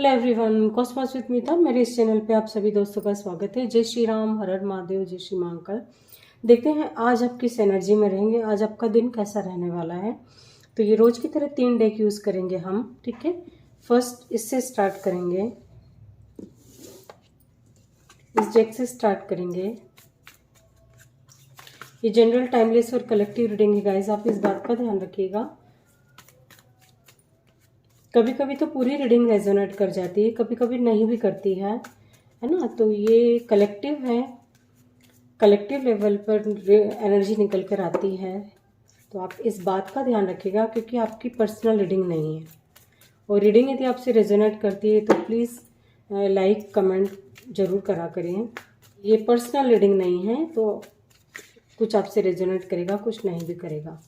Hello everyone, Cosmos with मीता मेरे इस channel पे आप सभी दोस्तों का स्वागत है। जय श्री राम, हर हर महादेव, जय श्री महाकाल। देखते हैं आज आप किस एनर्जी में रहेंगे, आज आपका दिन कैसा रहने वाला है। तो ये रोज की तरह 3 डेक यूज़ करेंगे हम, ठीक है। फर्स्ट इससे स्टार्ट करेंगे, इस डेक से स्टार्ट करेंगे। ये जनरल, टाइमलेस और कलेक्टिव रीडिंग है गाइज, आप इस बात का ध्यान रखिएगा। कभी कभी तो पूरी रीडिंग रेजोनेट कर जाती है, कभी कभी नहीं भी करती है ना। तो ये कलेक्टिव है, कलेक्टिव लेवल पर एनर्जी निकल कर आती है। तो आप इस बात का ध्यान रखिएगा क्योंकि आपकी पर्सनल रीडिंग नहीं है। और रीडिंग यदि आपसे रेजोनेट करती है तो प्लीज़ लाइक कमेंट ज़रूर करा करें। ये पर्सनल रीडिंग नहीं है, तो कुछ आपसे रेजोनेट करेगा, कुछ नहीं भी करेगा।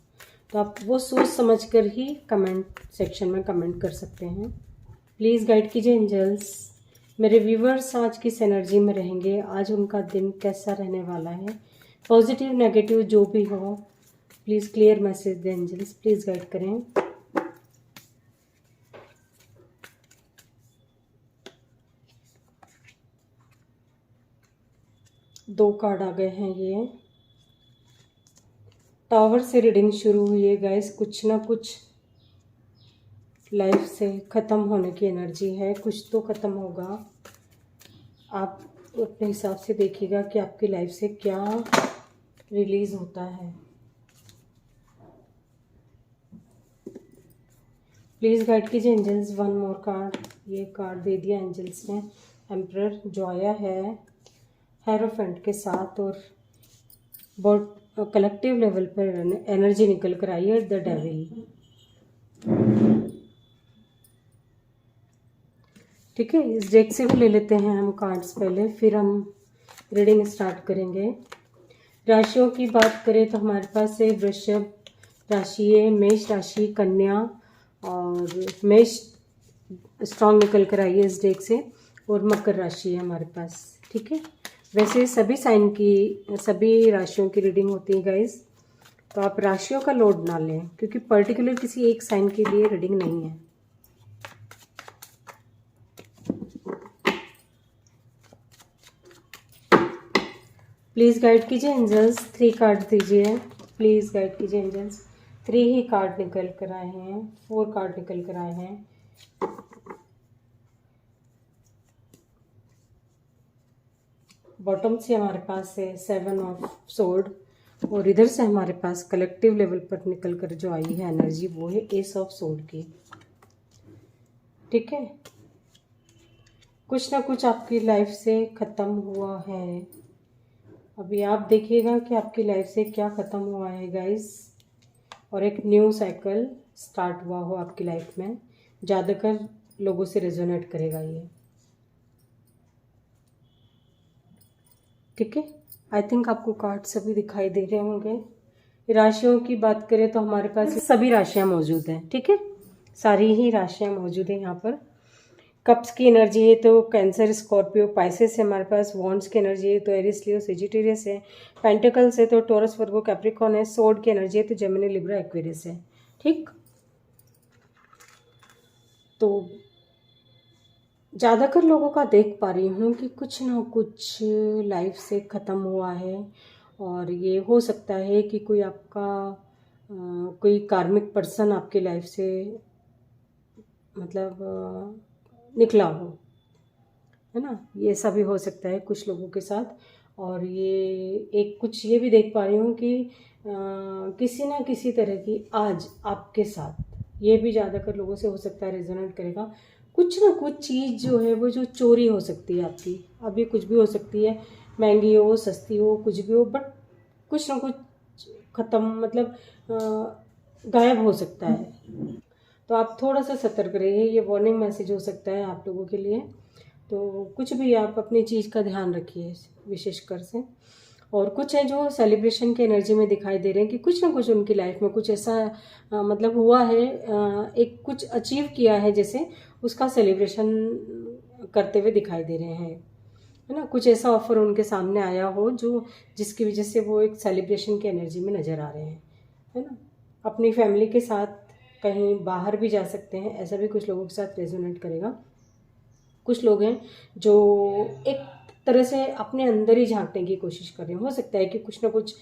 तो आप वो सोच समझ कर ही कमेंट सेक्शन में कमेंट कर सकते हैं। प्लीज़ गाइड कीजिए एंजल्स, मेरे व्यूवर्स आज किस एनर्जी में रहेंगे, आज उनका दिन कैसा रहने वाला है। पॉजिटिव नेगेटिव जो भी हो, प्लीज़ क्लियर मैसेज दें एंजल्स, प्लीज़ गाइड करें। दो कार्ड आ गए हैं। ये टावर से रीडिंग शुरू हुई है गाइस, कुछ ना कुछ लाइफ से ख़त्म होने की एनर्जी है, कुछ तो ख़त्म होगा। आप अपने हिसाब से देखिएगा कि आपकी लाइफ से क्या रिलीज़ होता है। प्लीज़ गाइड कीजिए एंजल्स, वन मोर कार्ड। ये कार्ड दे दिया एंजल्स ने, एम्परर जो आया है हेरोफेंट के साथ, और बहुत कलेक्टिव लेवल पर एनर्जी निकल कर आई है, द डेविल। ठीक है, इस डेक से भी ले लेते हैं हम कार्ड्स पहले, फिर हम रीडिंग स्टार्ट करेंगे। राशियों की बात करें तो हमारे पास है वृषभ राशि है, मेष राशि, कन्या, और मेष स्ट्रॉन्ग निकल कर आई है इस डेक से, और मकर राशि है हमारे पास। ठीक है, वैसे सभी साइन की, सभी राशियों की रीडिंग होती है गाइस, तो आप राशियों का लोड ना लें क्योंकि पर्टिकुलर किसी एक साइन के लिए रीडिंग नहीं है। प्लीज़ गाइड कीजिए एंजल्स, 3 कार्ड दीजिए। प्लीज़ गाइड कीजिए एंजल्स, 3 ही कार्ड निकल कर आए हैं, 4 कार्ड निकल कर आए हैं। बॉटम से हमारे पास है 7 ऑफ सोर्ड, और इधर से हमारे पास कलेक्टिव लेवल पर निकल कर जो आई है एनर्जी, वो है एस ऑफ सोर्ड की। ठीक है, कुछ ना कुछ आपकी लाइफ से ख़त्म हुआ है। अभी आप देखिएगा कि आपकी लाइफ से क्या ख़त्म हुआ है गाइस, और एक न्यू साइकिल स्टार्ट हुआ हो आपकी लाइफ में। ज़्यादातर लोगों से रेजोनेट करेगा ये। ठीक है, आई थिंक आपको कार्ड सभी दिखाई दे रहे होंगे। राशियों की बात करें तो हमारे पास सभी राशियां मौजूद हैं। ठीक है, सारी ही राशियां मौजूद हैं यहाँ पर। कप्स की एनर्जी है तो कैंसर, स्कॉर्पियो, पाइसेस है हमारे पास। वॉन्ड्स की एनर्जी है तो एरिस, लियो, सेजिटेरियस है। पेंटिकल्स है तो टॉरस, वर्गो, कैप्रिकॉर्न है। सोर्ड की एनर्जी है तो जेमिनी, लिब्रा, एक्वेरियस है। ठीक, तो ज़्यादातर लोगों का देख पा रही हूँ कि कुछ ना कुछ लाइफ से ख़त्म हुआ है, और ये हो सकता है कि कोई आपका कोई कार्मिक पर्सन आपकी लाइफ से मतलब निकला हो, है ना। ये ऐसा भी हो सकता है कुछ लोगों के साथ। और ये एक कुछ ये भी देख पा रही हूँ कि किसी ना किसी तरह की आज आपके साथ, ये भी ज़्यादातर लोगों से हो सकता है, रेजोनेट करेगा। कुछ ना कुछ चीज़ जो है वो जो चोरी हो सकती है आपकी। अब ये कुछ भी हो सकती है, महंगी हो, सस्ती हो, कुछ भी हो, बट कुछ ना कुछ ख़त्म, मतलब गायब हो सकता है। तो आप थोड़ा सा सतर्क रहिए, ये वार्निंग मैसेज हो सकता है आप लोगों के लिए। तो कुछ भी आप अपनी चीज़ का ध्यान रखिए विशेषकर से। और कुछ है जो सेलिब्रेशन की एनर्जी में दिखाई दे रहे हैं कि कुछ ना कुछ उनकी लाइफ में कुछ ऐसा मतलब हुआ है, एक कुछ अचीव किया है जैसे, उसका सेलिब्रेशन करते हुए दिखाई दे रहे हैं, है ना। कुछ ऐसा ऑफर उनके सामने आया हो जो जिसकी वजह से वो एक सेलिब्रेशन की एनर्जी में नज़र आ रहे हैं, है ना। अपनी फैमिली के साथ कहीं बाहर भी जा सकते हैं, ऐसा भी कुछ लोगों के साथ रेजोनेट करेगा। कुछ लोग हैं जो एक तरह से अपने अंदर ही झांकने की कोशिश कर रहे हैं। हो सकता है कि कुछ ना कुछ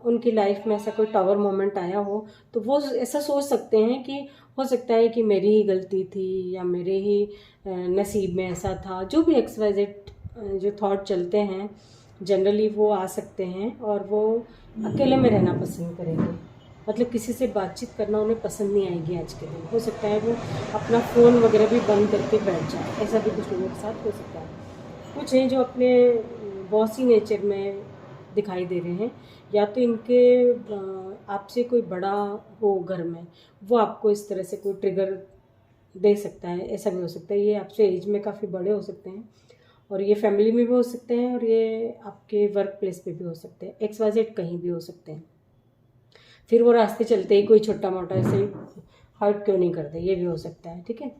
उनकी लाइफ में ऐसा कोई टावर मोमेंट आया हो, तो वो ऐसा सोच सकते हैं कि हो सकता है कि मेरी ही गलती थी या मेरे ही नसीब में ऐसा था। जो भी XYZ जो थॉट चलते हैं जनरली वो आ सकते हैं और वो अकेले में रहना पसंद करेंगे। मतलब किसी से बातचीत करना उन्हें पसंद नहीं आएगी आज के दिन। हो सकता है वो अपना फ़ोन वगैरह भी बंद करके बैठ जाए, ऐसा भी कुछ लोगों के साथ हो सकता है। कुछ हैं जो अपने बॉसी नेचर में दिखाई दे रहे हैं, या तो इनके आपसे कोई बड़ा हो घर में, वो आपको इस तरह से कोई ट्रिगर दे सकता है, ऐसा भी हो सकता है। ये आपसे एज में काफ़ी बड़े हो सकते हैं और ये फैमिली में भी हो सकते हैं और ये आपके वर्क प्लेस पे भी हो सकते हैं। XYZ कहीं भी हो सकते हैं। फिर वो रास्ते चलते ही कोई छोटा मोटा ऐसे हर्ट क्यों नहीं करते, ये भी हो सकता है। ठीक है,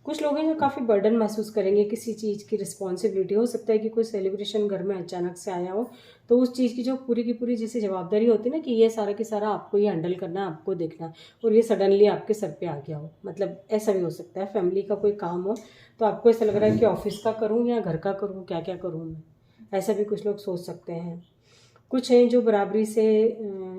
कुछ लोग हैं जो काफ़ी बर्डन महसूस करेंगे, किसी चीज़ की रिस्पॉन्सिबिलिटी। हो सकता है कि कोई सेलिब्रेशन घर में अचानक से आया हो, तो उस चीज़ की जो पूरी की पूरी जैसे जवाबदारी होती है ना कि ये सारा की सारा आपको ही हैंडल करना है, आपको देखना है, और ये सडनली आपके सर पे आ गया हो। मतलब ऐसा भी हो सकता है, फैमिली का कोई काम हो तो आपको ऐसा लग रहा है कि ऑफिस का करूँ या घर का करूँ, क्या क्या करूँ मैं, ऐसा भी कुछ लोग सोच सकते हैं। कुछ हैं जो बराबरी से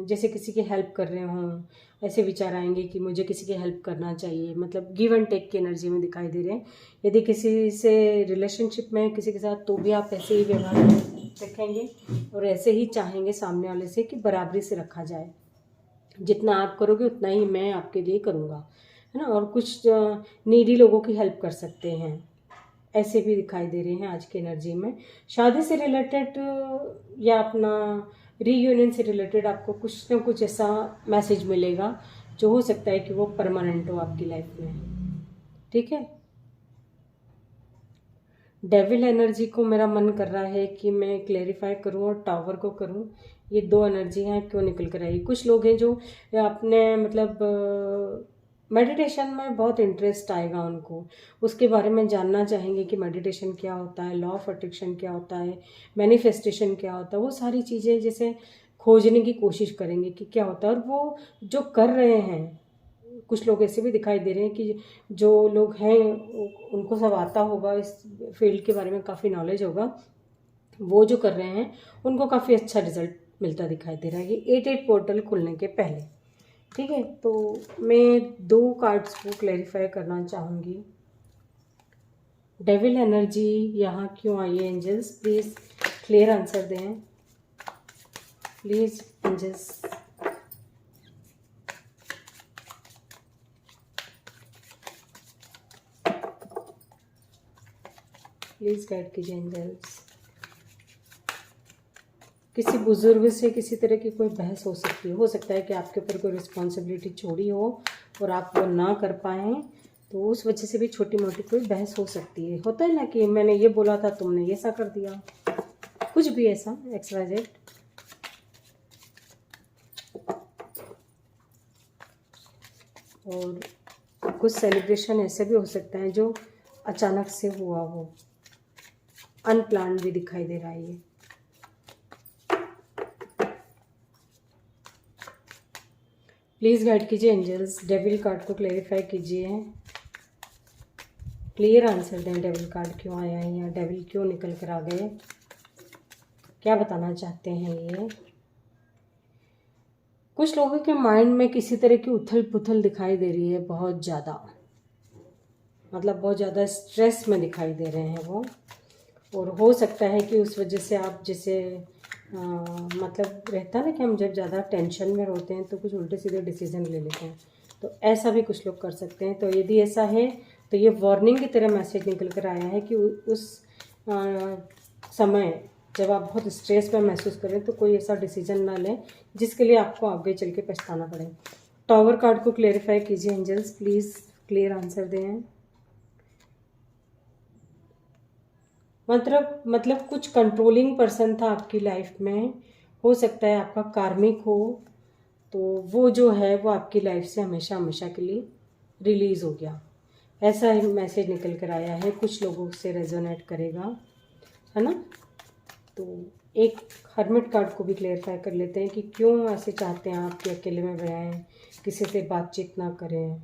जैसे किसी की हेल्प कर रहे हों, ऐसे विचार आएंगे कि मुझे किसी की हेल्प करना चाहिए। मतलब गिव एंड टेक की एनर्जी में दिखाई दे रहे हैं। यदि किसी से रिलेशनशिप में किसी के साथ, तो भी आप ऐसे ही व्यवहार रखेंगे और ऐसे ही चाहेंगे सामने वाले से कि बराबरी से रखा जाए। जितना आप करोगे उतना ही मैं आपके लिए करूँगा, है ना। और कुछ नीडी लोगों की हेल्प कर सकते हैं, ऐसे भी दिखाई दे रहे हैं आज की एनर्जी में। शादी से रिलेटेड या अपना रीयूनियन से रिलेटेड आपको कुछ ना कुछ ऐसा मैसेज मिलेगा जो हो सकता है कि वो परमानेंट हो आपकी लाइफ में। ठीक है, डेविल एनर्जी को मेरा मन कर रहा है कि मैं क्लेरिफाई करूं और टावर को करूं। ये दो एनर्जी हैं, क्यों निकल कर आई। कुछ लोग हैं जो अपने मतलब मेडिटेशन में बहुत इंटरेस्ट आएगा उनको, उसके बारे में जानना चाहेंगे कि मेडिटेशन क्या होता है, लॉ ऑफ अट्रैक्शन क्या होता है, मैनिफेस्टेशन क्या होता है। वो सारी चीज़ें जैसे खोजने की कोशिश करेंगे कि क्या होता है, और वो जो कर रहे हैं। कुछ लोग ऐसे भी दिखाई दे रहे हैं कि जो लोग हैं उनको सब आता होगा, इस फील्ड के बारे में काफ़ी नॉलेज होगा, वो जो कर रहे हैं उनको काफ़ी अच्छा रिजल्ट मिलता दिखाई दे रहा है ये 8 पोर्टल खुलने के पहले। ठीक है, तो मैं 2 कार्ड्स को क्लैरिफाई करना चाहूँगी। डेविल एनर्जी यहाँ क्यों आई है, एंजल्स प्लीज़ क्लियर आंसर दें, प्लीज़ एंजल्स। प्लीज़ गाइड कीजिए एंजल्स। किसी बुजुर्ग से किसी तरह की कोई बहस हो सकती है। हो सकता है कि आपके ऊपर कोई रिस्पॉन्सिबिलिटी छोड़ी हो और आप वो ना कर पाएँ, तो उस वजह से भी छोटी मोटी कोई बहस हो सकती है। होता है ना कि मैंने ये बोला था, तुमने ये ऐसा कर दिया, कुछ भी ऐसा XYZ। और कुछ सेलिब्रेशन ऐसे भी हो सकता है जो अचानक से हुआ हो, अनप्लान्ड भी दिखाई दे रहा है ये। प्लीज़ गाइड कीजिए एंजल्स, डेविल कार्ड को क्लेरिफाई कीजिए, क्लियर आंसर दें। डेविल कार्ड क्यों आया है या डेविल क्यों निकल कर आ गए, क्या बताना चाहते हैं ये। कुछ लोगों के माइंड में किसी तरह की उथल पुथल दिखाई दे रही है, बहुत ज़्यादा, मतलब बहुत ज़्यादा स्ट्रेस में दिखाई दे रहे हैं वो। और हो सकता है कि उस वजह से आप जैसे मतलब रहता है ना कि हम जब ज़्यादा टेंशन में होते हैं तो कुछ उल्टे सीधे डिसीजन ले लेते हैं, तो ऐसा भी कुछ लोग कर सकते हैं। तो यदि ऐसा है तो ये वार्निंग की तरह मैसेज निकल कर आया है कि उस समय जब आप बहुत स्ट्रेस में महसूस करें तो कोई ऐसा डिसीजन ना लें जिसके लिए आपको आगे चल के पछताना पड़े। टावर कार्ड को क्लेरिफाई कीजिए एंजल्स, प्लीज़ क्लियर आंसर दें। मतलब कुछ कंट्रोलिंग पर्सन था आपकी लाइफ में, हो सकता है आपका कार्मिक हो, तो वो जो है वो आपकी लाइफ से हमेशा हमेशा के लिए रिलीज़ हो गया, ऐसा ही मैसेज निकल कर आया है। कुछ लोगों से रेजोनेट करेगा, है ना। तो एक हर्मिट कार्ड को भी क्लेरिफाई कर लेते हैं कि क्यों ऐसे चाहते हैं आप कि अकेले में रहें, किसी से बातचीत ना करें।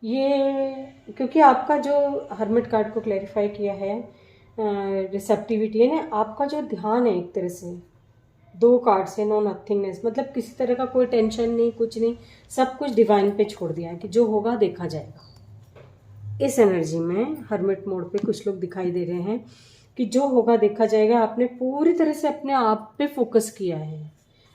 ये क्योंकि आपका जो हर्मिट कार्ड को क्लैरिफाई किया है रिसेप्टिविटी है ना, आपका जो ध्यान है एक तरह से 2 कार्ड से नो नथिंगनेस, मतलब किसी तरह का कोई टेंशन नहीं, कुछ नहीं, सब कुछ डिवाइन पे छोड़ दिया है कि जो होगा देखा जाएगा। इस एनर्जी में हर्मिट मोड पे कुछ लोग दिखाई दे रहे हैं कि जो होगा देखा जाएगा। आपने पूरी तरह से अपने आप पे फोकस किया है,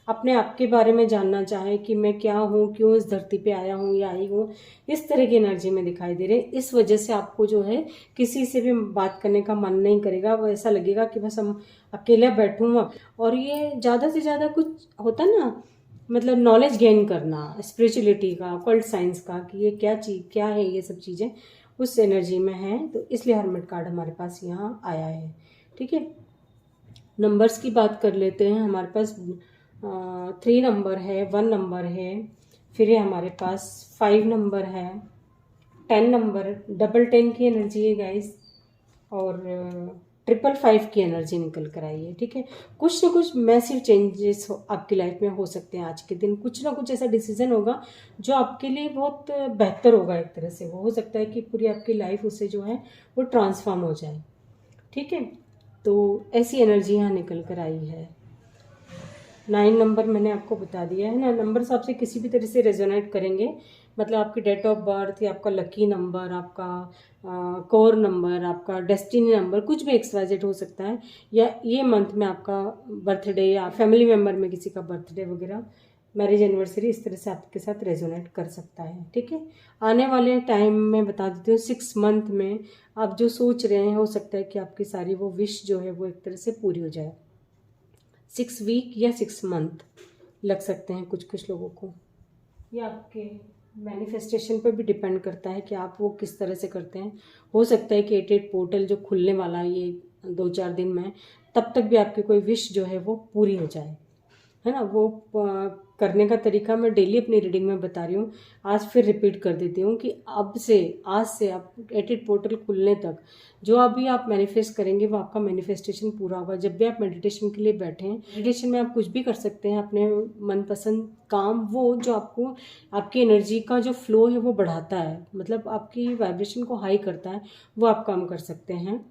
अपने आप के बारे में जानना चाहे कि मैं क्या हूँ, क्यों इस धरती पे आया हूँ या आई हूँ, इस तरह की एनर्जी में दिखाई दे रहे हैं। इस वजह से आपको जो है किसी से भी बात करने का मन नहीं करेगा, वो ऐसा लगेगा कि बस हम अकेला बैठूँ। और ये ज़्यादा से ज़्यादा कुछ होता ना, मतलब नॉलेज गेन करना स्पिरिचुअलिटी का, ऑकल्ट साइंस का, कि ये क्या चीज़ क्या है, ये सब चीज़ें उस एनर्जी में है। तो इसलिए हर्मिट कार्ड हमारे पास यहाँ आया है। ठीक है, नंबर्स की बात कर लेते हैं। हमारे पास 3 नंबर है, 1 नंबर है, फिर ये हमारे पास 5 नंबर है, 10 नंबर, डबल 10 की एनर्जी है गाइस, और 555 की एनर्जी निकल कर आई है। ठीक है, कुछ ना कुछ मैसिव चेंजेस आपकी लाइफ में हो सकते हैं। आज के दिन कुछ ना कुछ ऐसा डिसीजन होगा जो आपके लिए बहुत बेहतर होगा। एक तरह से वो हो सकता है कि पूरी आपकी लाइफ उससे जो है वो ट्रांसफॉर्म हो जाए। ठीक है, तो ऐसी एनर्जी यहाँ निकल कर आई है। 9 नंबर मैंने आपको बता दिया है ना, नंबर्स आपसे किसी भी तरह से रेजोनेट करेंगे, मतलब आपकी डेट ऑफ बर्थ या आपका लकी नंबर, आपका कोर नंबर, आपका डेस्टिनी नंबर, कुछ भी XYZ हो सकता है, या ये मंथ में आपका बर्थडे या फैमिली मेम्बर में किसी का बर्थडे वगैरह, मैरिज एनिवर्सरी, इस तरह से आपके साथ रेजोनेट कर सकता है। ठीक है, आने वाले टाइम में बता देती हूँ 6 मंथ में आप जो सोच रहे हैं, हो सकता है कि आपकी सारी वो विश जो है वो एक तरह से पूरी हो जाए। 6 वीक या 6 मंथ लग सकते हैं कुछ कुछ लोगों को। ये आपके मैनिफेस्टेशन पर भी डिपेंड करता है कि आप वो किस तरह से करते हैं। हो सकता है कि 88 पोर्टल जो खुलने वाला है ये 2-4 दिन में, तब तक भी आपकी कोई विश जो है वो पूरी हो जाए, है ना। वो करने का तरीका मैं डेली अपनी रीडिंग में बता रही हूँ, आज फिर रिपीट कर देती हूँ कि आज से आप 88 पोर्टल खुलने तक जो अभी आप मैनिफेस्ट करेंगे वो आपका मैनिफेस्टेशन पूरा होगा। जब भी आप मेडिटेशन के लिए बैठें, मेडिटेशन में आप कुछ भी कर सकते हैं, अपने मनपसंद काम, वो जो आपको आपकी एनर्जी का जो फ्लो है वो बढ़ाता है, मतलब आपकी वाइब्रेशन को हाई करता है, वो आप काम कर सकते हैं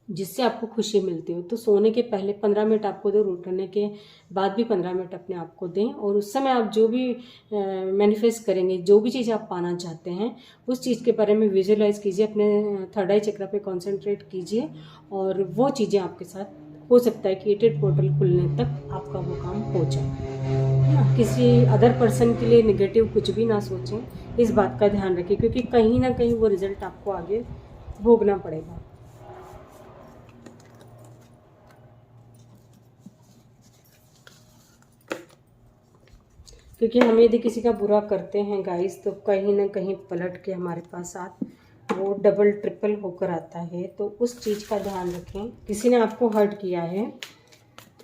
जिससे आपको खुशी मिलती हो। तो सोने के पहले 15 मिनट आपको दो, उठने के बाद भी 15 मिनट अपने आप को दें, और उस समय आप जो भी मैनिफेस्ट करेंगे, जो भी चीज़ आप पाना चाहते हैं, उस चीज़ के बारे में विजुअलाइज कीजिए, अपने थर्ड आई चक्र पे कंसंट्रेट कीजिए, और वो चीज़ें आपके साथ हो सकता है कि 88 पोर्टल खुलने तक आपका वो काम हो जाए। किसी अदर पर्सन के लिए निगेटिव कुछ भी ना सोचें, इस बात का ध्यान रखें, क्योंकि कहीं ना कहीं वो रिजल्ट आपको आगे भोगना पड़ेगा। क्योंकि हम यदि किसी का बुरा करते हैं गाइस, तो कहीं ना कहीं पलट के हमारे पास वो डबल ट्रिपल होकर आता है। तो उस चीज़ का ध्यान रखें। किसी ने आपको हर्ट किया है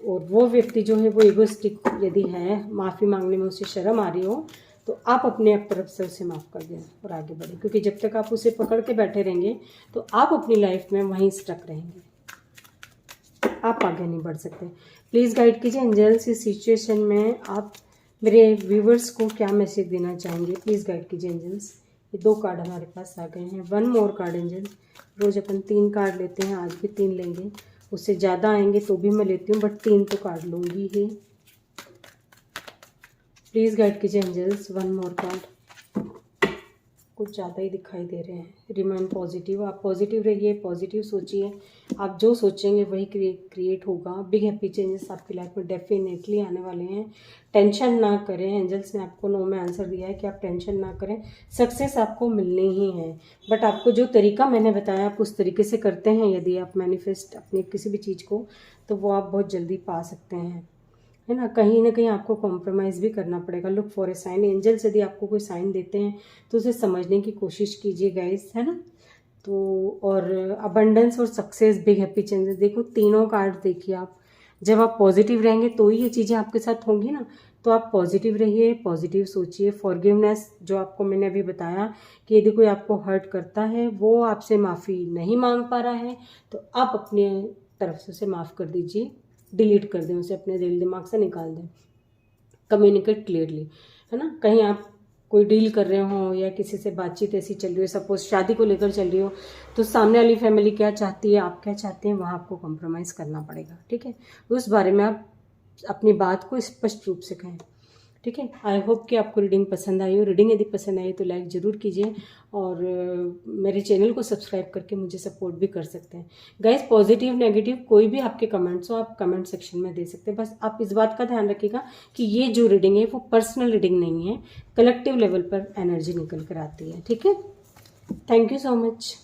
और वो व्यक्ति जो है वो इगोइस्टिक यदि है, माफ़ी मांगने में उसे शर्म आ रही हो, तो आप अपने तरफ से उसे माफ़ कर दें और आगे बढ़ें। क्योंकि जब तक आप उसे पकड़ के बैठे रहेंगे तो आप अपनी लाइफ में वहीं स्टक रहेंगे, आप आगे नहीं बढ़ सकते। प्लीज़ गाइड कीजिए एंजल्स, इस सिचुएशन में आप मेरे व्यूवर्स को क्या मैसेज देना चाहेंगे, प्लीज़ गाइड कीजिए एंजल्स। ये 2 कार्ड हमारे पास आ गए हैं, 1 मोर कार्ड एंजल्स। रोज़ अपन 3 कार्ड लेते हैं, आज भी 3 लेंगे, उससे ज़्यादा आएंगे तो भी मैं लेती हूँ, बट 3 तो कार्ड लूँगी ही। प्लीज़ गाइड कीजिए एंजल्स, 1 मोर कार्ड। कुछ ज़्यादा ही दिखाई दे रहे हैं। रिमेन पॉजिटिव, आप पॉजिटिव रहिए, पॉजिटिव सोचिए, आप जो सोचेंगे वही क्रिएट होगा। बिग हैप्पी चेंजेस आपकी लाइफ में डेफिनेटली आने वाले हैं। टेंशन ना करें, एंजल्स ने आपको 9 में आंसर दिया है कि आप टेंशन ना करें, सक्सेस आपको मिलनी ही है। बट आपको जो तरीका मैंने बताया आप उस तरीके से करते हैं, यदि आप मैनिफेस्ट अपनी किसी भी चीज़ को, तो वो आप बहुत जल्दी पा सकते हैं, है ना। कहीं ना कहीं आपको कॉम्प्रोमाइज़ भी करना पड़ेगा। Look for a sign, angels यदि आपको कोई साइन देते हैं तो उसे समझने की कोशिश कीजिए गाइस, है ना। तो और अबंडेंस और सक्सेस, बिग हैप्पी चेंजेस, देखो तीनों कार्ड देखिए आप। जब आप पॉजिटिव रहेंगे तो ही ये चीज़ें आपके साथ होंगी ना। तो आप पॉजिटिव रहिए, पॉजिटिव सोचिए। फॉरगिवनेस, जो आपको मैंने अभी बताया कि यदि कोई आपको हर्ट करता है, वो आपसे माफ़ी नहीं मांग पा रहा है, तो आप अपने तरफ से उसे माफ़ कर दीजिए, डिलीट कर दें उसे, अपने दिल दिमाग से निकाल दें। कम्युनिकेट क्लियरली, है ना। कहीं आप कोई डील कर रहे हो या किसी से बातचीत ऐसी चल रही हो, सपोज शादी को लेकर चल रही हो, तो सामने वाली फैमिली क्या चाहती है, आप क्या चाहते हैं, वहाँ आपको कॉम्प्रोमाइज़ करना पड़ेगा। ठीक है, उस बारे में आप अपनी बात को स्पष्ट रूप से कहें। ठीक है, आई होप कि आपको रीडिंग पसंद आई हो। रीडिंग यदि पसंद आई तो लाइक ज़रूर कीजिए और मेरे चैनल को सब्सक्राइब करके मुझे सपोर्ट भी कर सकते हैं। गाइस, पॉजिटिव नेगेटिव कोई भी आपके कमेंट्स हो आप कमेंट सेक्शन में दे सकते हैं। बस आप इस बात का ध्यान रखिएगा कि ये जो रीडिंग है वो पर्सनल रीडिंग नहीं है, कलेक्टिव लेवल पर एनर्जी निकल कर आती है। ठीक है, थैंक यू सो मच।